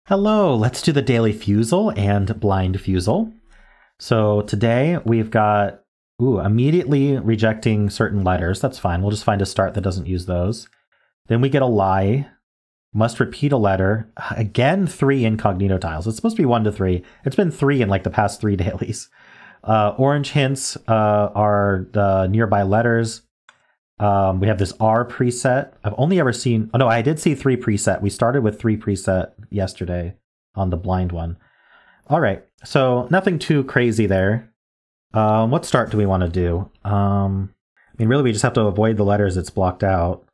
Hello, let's do the daily Fusel and blind Fusel. So today we've got, immediately rejecting certain letters. That's fine. We'll just find a start that doesn't use those. Then we get a lie, must repeat a letter. Again, 3 incognito tiles. It's supposed to be 1 to 3. It's been 3 in like the past 3 dailies. Orange hints are the nearby letters. We have this R preset. I've only ever seen, oh no, I did see 3 preset. We started with 3 preset yesterday on the blind one. All right, so nothing too crazy there. What start do we want to do? I mean, really, we just have to avoid the letters it's blocked out.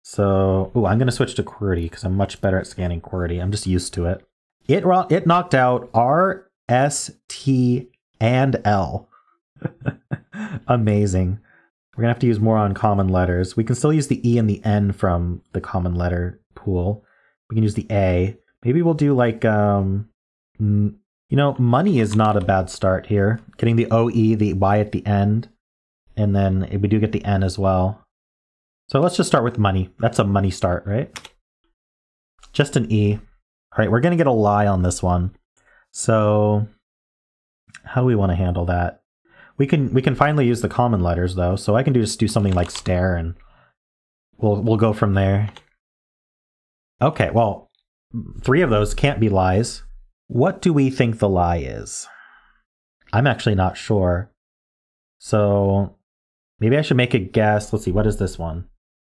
So, I'm going to switch to QWERTY because I'm much better at scanning QWERTY. I'm just used to it. It knocked out R, S, T, and L. Amazing. We're going to have to use more uncommon letters. We can still use the E and the N from the common letter pool. We can use the A. Maybe we'll do like, money is not a bad start here. Getting the OE, the Y at the end. And then we do get the N as well. So let's just start with money. That's a money start, right? Just an E. All right, we're going to get a lie on this one. So how do we want to handle that? We can finally use the common letters though, so I can just do something like stare and we'll go from there. Okay, well, 3 of those can't be lies. What do we think the lie is? I'm actually not sure. So maybe I should make a guess. Let's see, what is this one?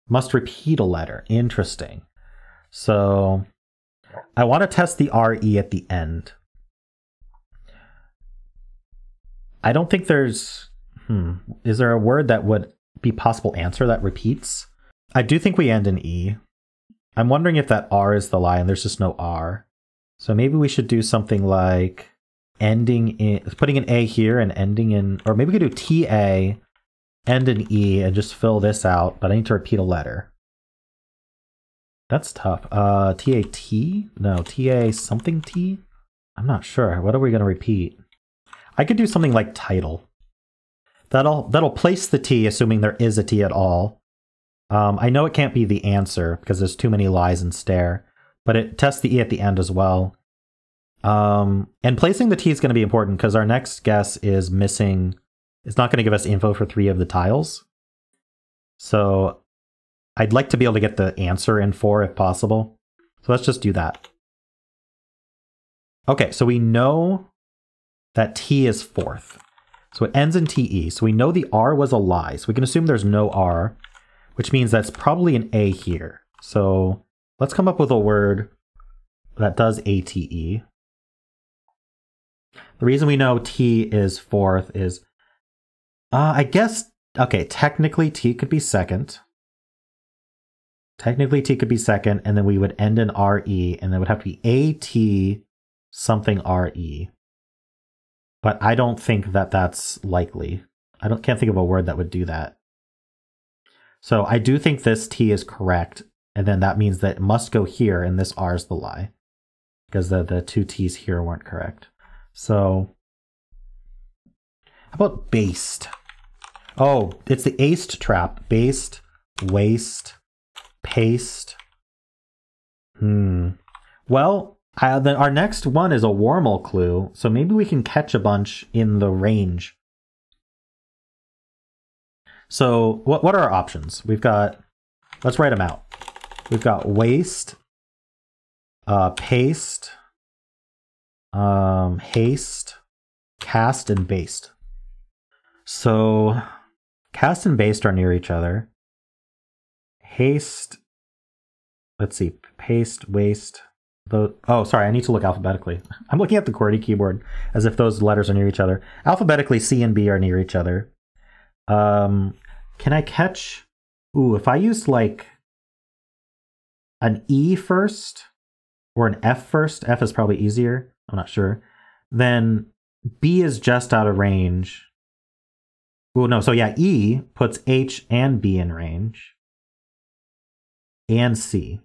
Must repeat a letter. Interesting. So I want to test the RE at the end. I don't think there's, is there a word that would be possible answer that repeats? I do think we end in E. I'm wondering if that R is the lie and there's just no R. So maybe we should do something like ending in, putting an A here and ending in, or maybe we could do TA, end in E and just fill this out, but I need to repeat a letter. That's tough. TAT? No, TA something T? I'm not sure. What are we going to repeat? I could do something like title. That'll place the T, assuming there is a T at all. I know it can't be the answer because there's too many lies in stare, but it tests the E at the end as well. And placing the T is going to be important because our next guess is missing. It's not going to give us info for 3 of the tiles. So I'd like to be able to get the answer in 4 if possible. So let's just do that. Okay, so we know that T is 4th. So it ends in TE. So we know the R was a lie. So we can assume there's no R, which means that's probably an A here. So let's come up with a word that does ATE. The reason we know T is 4th is, I guess, okay, technically T could be 2nd. Technically T could be 2nd, and then we would end in RE, and then it would have to be AT something RE. But I don't think that that's likely. Can't think of a word that would do that. So I do think this T is correct, and then that means that it must go here, and this R is the lie. Because the 2 T's here weren't correct. So, how about based? Oh, it's the aced trap. Based, waste, paste. Well, then our next one is a Wormel clue, so maybe we can catch a bunch in the range. So what are our options? We've got, let's write them out. We've got waste, paste, haste, cast, and baste. So cast and baste are near each other. Haste, let's see, paste, waste. Oh, sorry, I need to look alphabetically. I'm looking at the QWERTY keyboard as if those letters are near each other. Alphabetically, C and B are near each other. Can I catch... if I used like an E first or an F first, F is probably easier, I'm not sure, then B is just out of range. No, so yeah, E puts H and B in range. And C.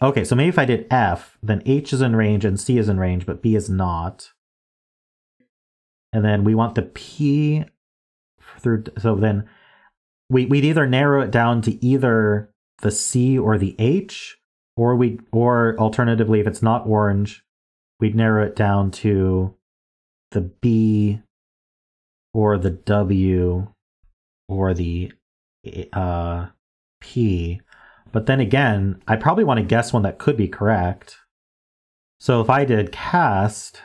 Okay, so maybe if I did F, then H is in range and C is in range, but B is not. And then we want the P through, so then we'd either narrow it down to either the C or the H, Or alternatively, if it's not orange, we'd narrow it down to the B or the W or the P. But then again, I probably want to guess one that could be correct. So if I did cast,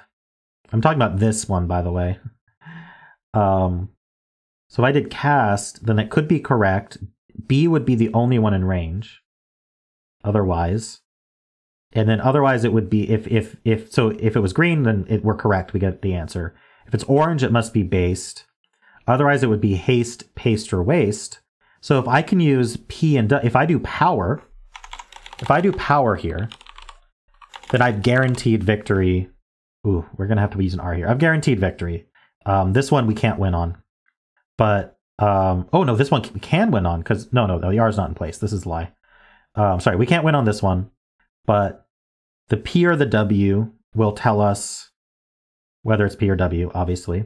I'm talking about this one, by the way. So if I did cast, then it could be correct. B would be the only one in range. Otherwise. And then otherwise it would be, if it was green, then we're correct. We get the answer. If it's orange, it must be based. Otherwise it would be haste, paste, or waste. So if I can use P and if I do power here, then I've guaranteed victory. Ooh, we're going to have to use an R here. I've guaranteed victory. This one we can't win on. But, oh no, this one we can win on, because, no, the R is not in place. This is a lie. Sorry, we can't win on this one. But the P or the W will tell us whether it's P or W, obviously.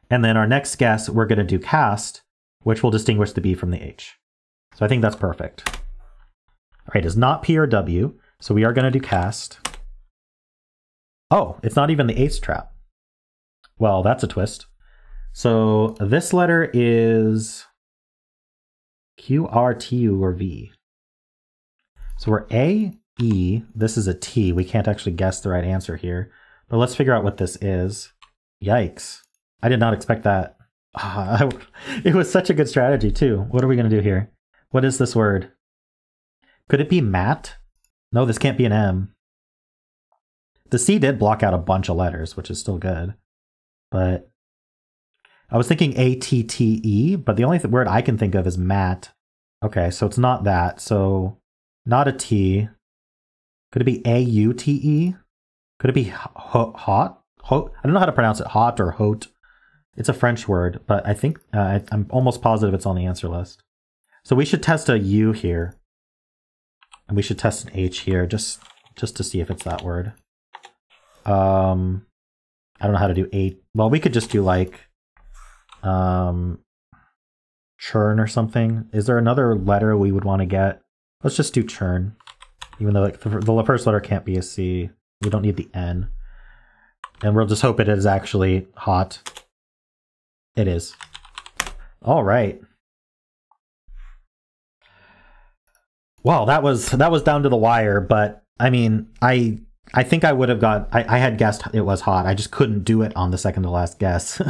And then our next guess, we're going to do cast, which will distinguish the B from the H. So I think that's perfect. All right, it's not P or W, so we are going to do cast. Oh, it's not even the H trap. Well, that's a twist. So this letter is Q, R, T, U, or V. So we're A, E. This is a T. We can't actually guess the right answer here. But let's figure out what this is. Yikes. I did not expect that. It was such a good strategy, too. What are we going to do here? What is this word? Could it be mat? No, this can't be an M. The C did block out a bunch of letters, which is still good. But I was thinking A-T-T-E, but the only word I can think of is mat. Okay, so it's not that. So not a T. Could it be A-U-T-E? Could it be hot? I don't know how to pronounce it. Hot or hot. It's a French word, but I think I'm almost positive it's on the answer list. So we should test a U here. And we should test an H here just to see if it's that word. I don't know how to do 8. Well, we could just do like churn or something. Is there another letter we would want to get? Let's just do churn. Even though like the first letter can't be a C. We don't need the N. And we'll just hope it is actually hot. It is. All right. Well, that was down to the wire, but I mean, I think I would have I had guessed it was hot. I just couldn't do it on the second to last guess.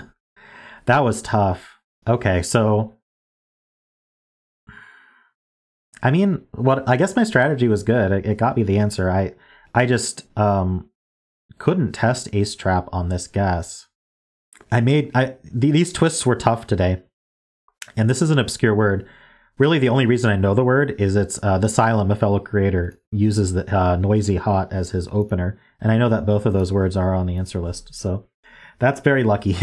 That was tough. Okay, so I mean, I guess my strategy was good. It got me the answer. I just couldn't test Ace Trap on this guess. These twists were tough today. And this is an obscure word. Really, the only reason I know the word is it's the Xylem, a fellow creator, uses the noisy hot as his opener. And I know that both of those words are on the answer list. So that's very lucky.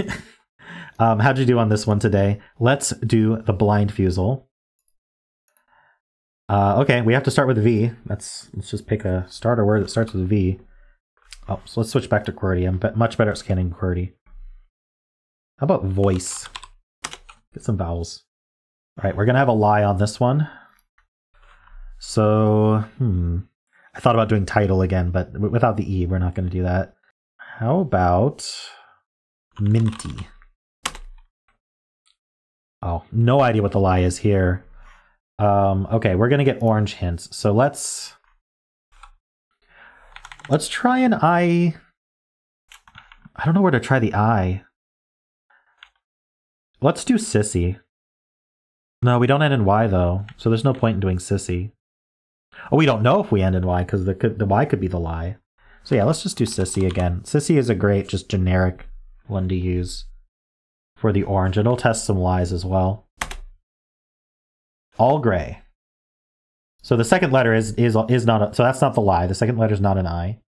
How'd you do on this one today? Let's do the blind fusel. Okay, we have to start with V. Let's just pick a starter word that starts with V. Oh, so let's switch back to QWERTY. I'm much better at scanning QWERTY. How about voice? Get some vowels. All right, we're going to have a lie on this one. So, I thought about doing title again, but without the E, we're not going to do that. How about minty? Oh, no idea what the lie is here. Okay, we're going to get orange hints. So let's try an I. I don't know where to try the I. Let's do sissy. No, we don't end in Y, though, so there's no point in doing sissy. Oh, we don't know if we end in Y, because the Y could be the lie. So yeah, let's just do sissy again. Sissy is a great, just generic one to use for the orange. It'll test some lies as well. All gray. So the second letter is not so that's not the lie. The second letter is not an I.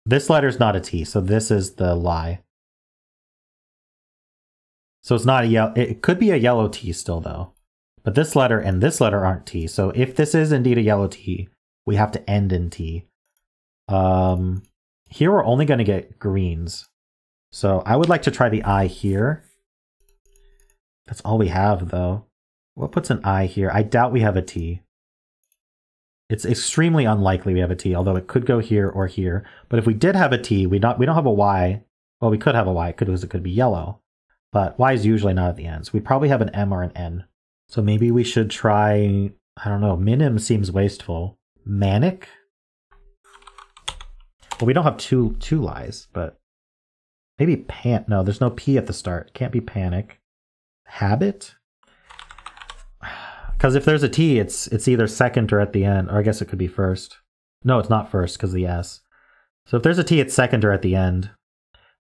This letter is not a T, so this is the lie. So it's not a yellow. It could be a yellow T still, though. But this letter and this letter aren't T. So if this is indeed a yellow T, we have to end in T. Here we're only going to get greens. So I would like to try the I here. That's all we have, though. What puts an I here? I doubt we have a T. It's extremely unlikely we have a T, although it could go here or here. But if we did have a T, we don't have a Y. Well, we could have a Y, because it could be yellow. But Y is usually not at the end. So we'd probably have an M or an N. So maybe we should try, I don't know, minim seems wasteful. Manic? Well, we don't have two lies, but maybe no, there's no P at the start. Can't be panic. Habit? Because if there's a T, it's either second or at the end, or I guess it could be first. No, it's not first because of the S. So if there's a T, it's second or at the end.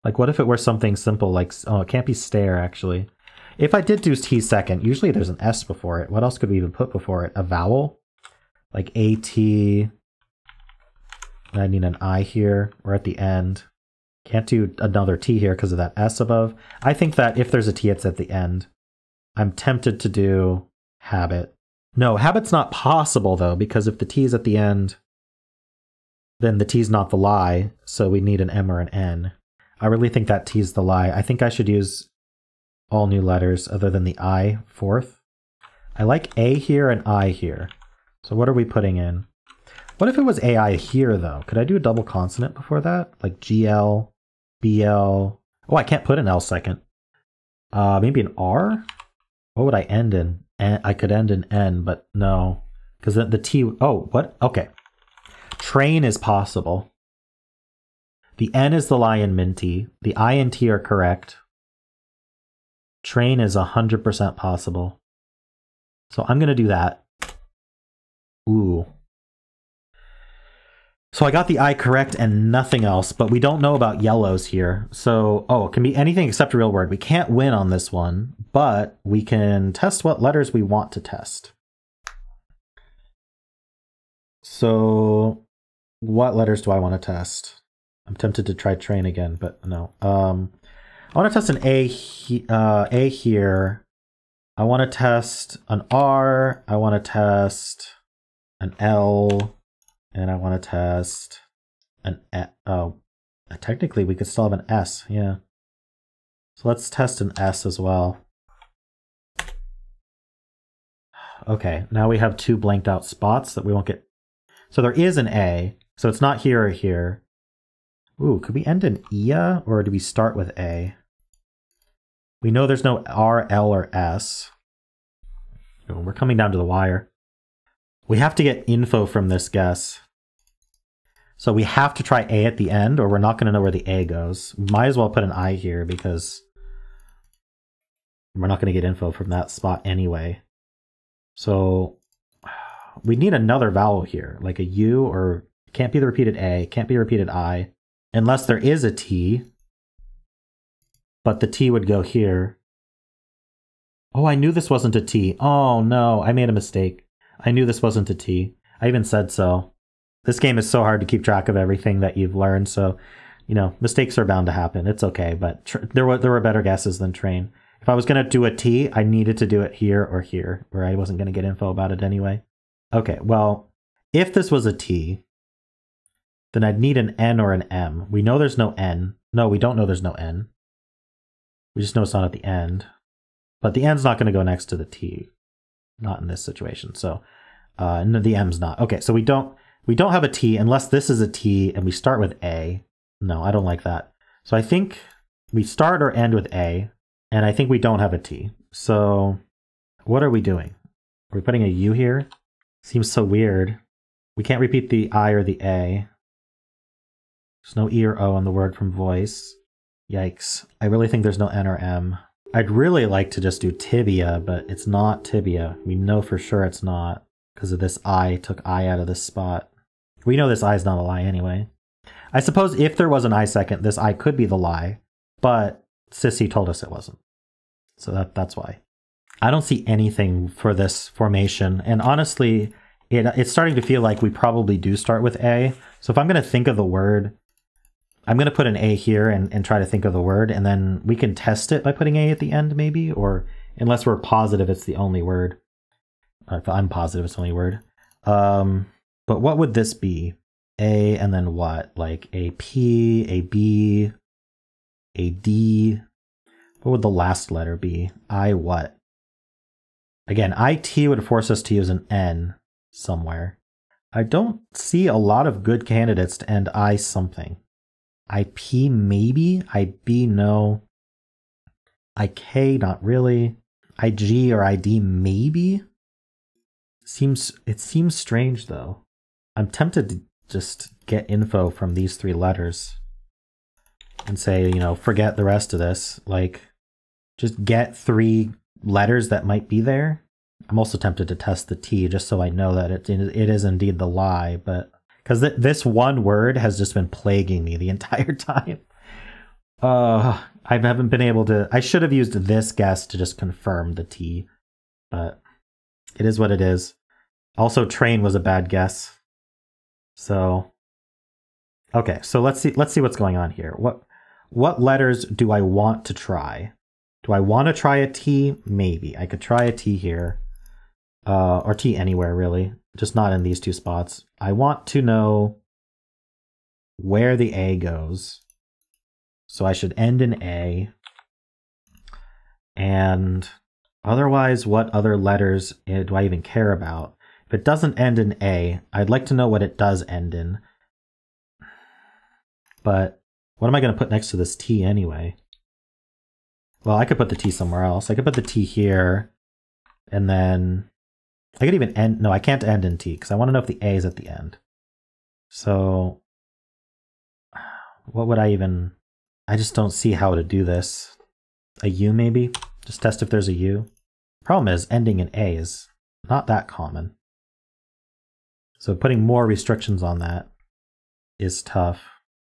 Like, what if it were something simple like, oh, it can't be stare, actually. If I did do T second, usually there's an S before it. What else could we even put before it? A vowel? Like AT. I need an I here, or at the end. Can't do another T here because of that S above. I think that if there's a T, it's at the end. I'm tempted to do habit. No, habit's not possible, though, because if the T is at the end, then the T's not the lie, so we need an M or an N. I really think that T's the lie. I think I should use all new letters other than the I fourth. I like A here and I here. So what are we putting in? What if it was AI here, though? Could I do a double consonant before that? Like GL, BL. Oh, I can't put an L second. Maybe an R? What would I end in? I could end in N, but no. Because the T... Oh, what? Okay. Train is possible. The N is the lie in Minty. The I and T are correct. Train is 100% possible. So I'm going to do that. Ooh. So I got the I correct and nothing else, but we don't know about yellows here. So, it can be anything except a real word. We can't win on this one, but we can test what letters we want to test. So what letters do I want to test? I'm tempted to try train again, but no. I want to test an A here. I want to test an R. I want to test an L. And I want to test an technically we could still have an S, yeah. So let's test an S as well. Okay, now we have two blanked out spots that we won't get. So there is an A, so it's not here or here. Ooh, could we end in IA, or do we start with A? We know there's no R, L, or S. Oh, we're coming down to the wire. We have to get info from this guess. So we have to try A at the end, or we're not going to know where the A goes. Might as well put an I here, because we're not going to get info from that spot anyway. So we need another vowel here, like a U, or can't be the repeated A, can't be a repeated I, unless there is a T, but the T would go here. Oh, I knew this wasn't a T. Oh no, I made a mistake. I knew this wasn't a T. I even said so. This game is so hard to keep track of everything that you've learned, so, you know, mistakes are bound to happen. It's okay, but there were better guesses than train. If I was going to do a T, I needed to do it here or here, where I wasn't going to get info about it anyway. Okay, well, if this was a T, then I'd need an N or an M. We know there's no N. No, we don't know there's no N. We just know it's not at the end. But the N's not going to go next to the T. Not in this situation, so no, the M's not. Okay, so we don't have a T unless this is a T and we start with A. No, I don't like that. So I think we start or end with A, and I think we don't have a T. So what are we doing? Are we putting a U here? Seems so weird. We can't repeat the I or the A. There's no E or O on the word from voice. Yikes. I really think there's no N or M. I'd really like to just do tibia, but it's not tibia. We know for sure it's not, because of this I took I out of this spot. We know this I is not a lie anyway. I suppose if there was an I second, this I could be the lie, but Sissy told us it wasn't. So that's why. I don't see anything for this formation, and honestly, it's starting to feel like we probably do start with A. So if I'm going to think of the word, I'm going to put an A here and try to think of the word, and then we can test it by putting A at the end maybe, or unless we're positive it's the only word. Or if I'm positive it's the only word. But what would this be? A and then what? Like a P, a B, a D. What would the last letter be? I what? Again, IT would force us to use an N somewhere. I don't see a lot of good candidates to end I something. IP maybe, IB no. IK not really. IG or ID maybe. It seems strange though. I'm tempted to just get info from these 3 letters and say, you know, forget the rest of this. Like, just get 3 letters that might be there. I'm also tempted to test the T just so I know that it is indeed the lie, but because this one word has just been plaguing me the entire time. I haven't been able to. I should have used this guess to just confirm the T, but it is what it is. Also, train was a bad guess. So, okay, so let's see what's going on here. What letters do I want to try? Do I want to try a T? Maybe. I could try a T here. Or T anywhere, really. Just not in these 2 spots. I want to know where the A goes. So I should end in A. And otherwise, what other letters do I even care about? If it doesn't end in A, I'd like to know what it does end in. But what am I going to put next to this T anyway? Well, I could put the T somewhere else. I could put the T here, and then I could even end. No, I can't end in T because I want to know if the A is at the end. So what would I even... I just don't see how to do this. A U maybe? Just test if there's a U. Problem is, ending in A is not that common. So putting more restrictions on that is tough.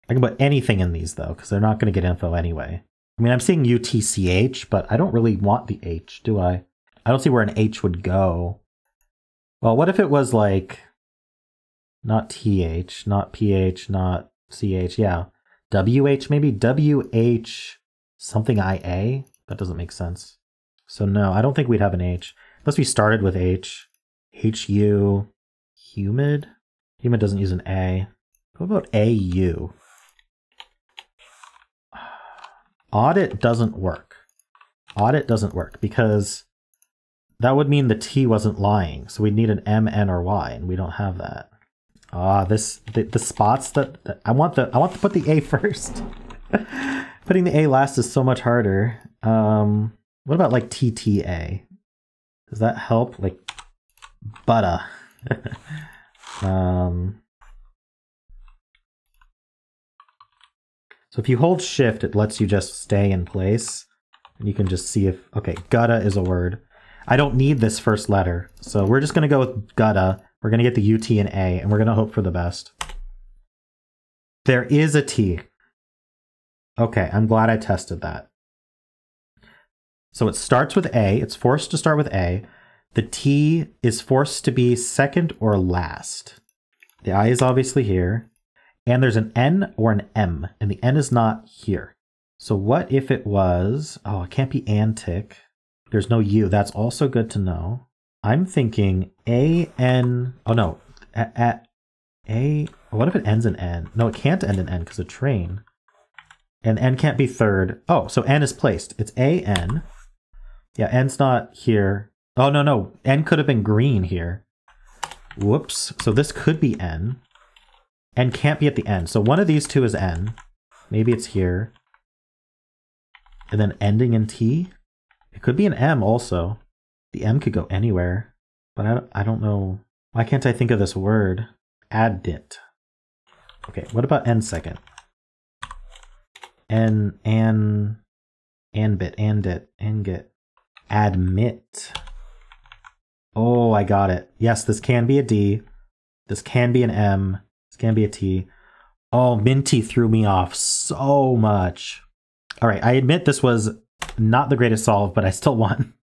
I can put anything in these, though, because they're not going to get info anyway. I mean, I'm seeing UTCH, but I don't really want the H, do I? I don't see where an H would go. Well, what if it was like... not TH, not PH, not CH, yeah. WH maybe? WH something IA? That doesn't make sense. So no, I don't think we'd have an H. Unless we started with H. HU. Humid? Humid doesn't use an A. What about AU? Audit doesn't work. Audit doesn't work because that would mean the T wasn't lying. So we'd need an M, N, or Y, and we don't have that. The spots that I want to put the A first. Putting the A last is so much harder. What about like TTA? Does that help? Like butter. So if you hold shift, it lets you just stay in place. And you can just see if, okay, gutta is a word. I don't need this first letter. So we're just going to go with gutta. We're going to get the U, T, and A, and we're going to hope for the best. There is a T. Okay, I'm glad I tested that. So it starts with A. It's forced to start with A. The T is forced to be second or last. The I is obviously here. And there's an N or an M, and the N is not here. So what if it was... oh, it can't be antic. There's no U. That's also good to know. I'm thinking A-N... oh, no. A... what if it ends in N? No, it can't end in N because of train. And N can't be third. Oh, so N is placed. It's A-N. Yeah, N's not here. Oh, no. N could have been green here. Whoops. So this could be N. N can't be at the end. So one of these 2 is N. Maybe it's here. And then ending in T. It could be an M also. The M could go anywhere. But I don't know. Why can't I think of this word? Addit. Okay, what about N second? Ambit, andit, angit. Admit. Oh, I got it. Yes, this can be a D. This can be an M. This can be a T. Oh, Minty threw me off so much. All right, I admit this was not the greatest solve, but I still won.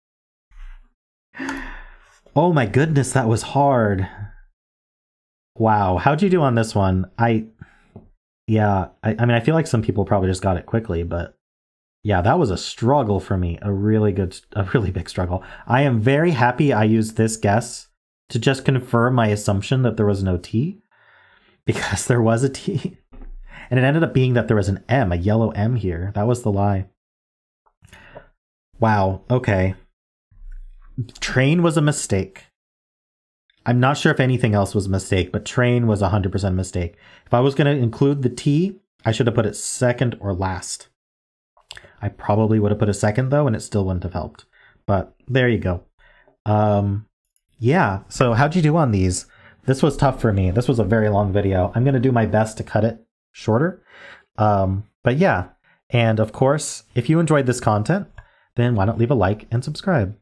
Oh my goodness, that was hard. Wow, how'd you do on this one? I mean, I feel like some people probably just got it quickly, but yeah, that was a struggle for me. A really big struggle. I am very happy I used this guess to just confirm my assumption that there was no T, because there was a T. And it ended up being that there was an M, a yellow M here. That was the lie. Wow, okay. Train was a mistake. I'm not sure if anything else was a mistake, but train was 100% mistake. If I was going to include the T, I should have put it second or last. I probably would have put a second though, and it still wouldn't have helped. But there you go. Yeah, so how'd you do on these? This was tough for me. This was a very long video. I'm going to do my best to cut it shorter. But yeah, and of course, if you enjoyed this content, then why not leave a like and subscribe?